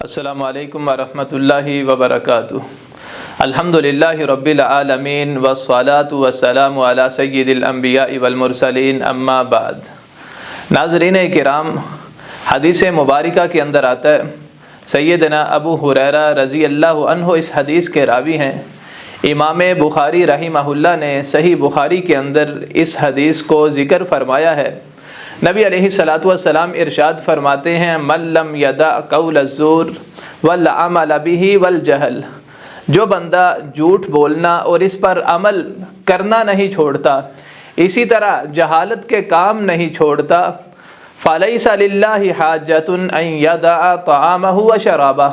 السلام علیکم ورحمۃ اللہ وبرکاتہ۔ الحمدللہ رب العالمین والصلاة والسلام علی سید الانبیاء والمرسلین، اما بعد۔ ناظرین کرام، حدیث مبارکہ کے اندر آتا ہے، سیدنا ابو ہریرہ رضی اللہ عنہ اس حدیث کے راوی ہیں۔ امام بخاری رحمہ اللہ نے صحیح بخاری کے اندر اس حدیث کو ذکر فرمایا ہے۔ نبی علیہ الصلاۃ والسلام ارشاد فرماتے ہیں، من لم یدع قول الزور والعمل به والجہل، جو بندہ جھوٹ بولنا اور اس پر عمل کرنا نہیں چھوڑتا، اسی طرح جہالت کے کام نہیں چھوڑتا، فلیس للہ حاجۃ ان یدع طعامہ وشرابہ،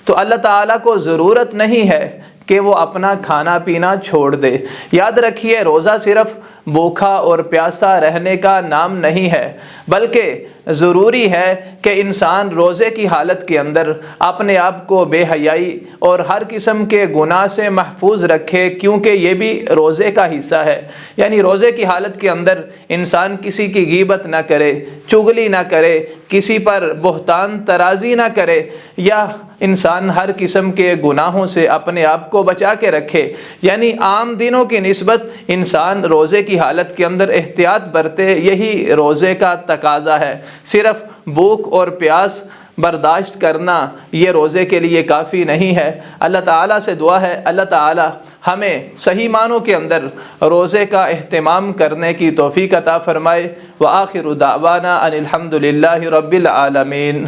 تو اللہ تعالیٰ کو ضرورت نہیں ہے کہ وہ اپنا کھانا پینا چھوڑ دے۔ یاد رکھیے، روزہ صرف بھوکا اور پیاسا رہنے کا نام نہیں ہے، بلکہ ضروری ہے کہ انسان روزے کی حالت کے اندر اپنے آپ کو بے حیائی اور ہر قسم کے گناہ سے محفوظ رکھے، کیونکہ یہ بھی روزے کا حصہ ہے۔ یعنی روزے کی حالت کے اندر انسان کسی کی غیبت نہ کرے، چغلی نہ کرے، کسی پر بہتان ترازی نہ کرے، یا انسان ہر قسم کے گناہوں سے اپنے آپ کو بچا کے رکھے۔ یعنی عام دنوں کی نسبت انسان روزے کی حالت کے اندر احتیاط برتے، یہی روزے کا تقاضا ہے۔ صرف بھوک اور پیاس برداشت کرنا یہ روزے کے لیے کافی نہیں ہے۔ اللہ تعالیٰ سے دعا ہے، اللہ تعالیٰ ہمیں صحیح معنوں کے اندر روزے کا اہتمام کرنے کی توفیق عطا فرمائے۔ وآخر دعوانا ان الحمد للہ رب العالمین۔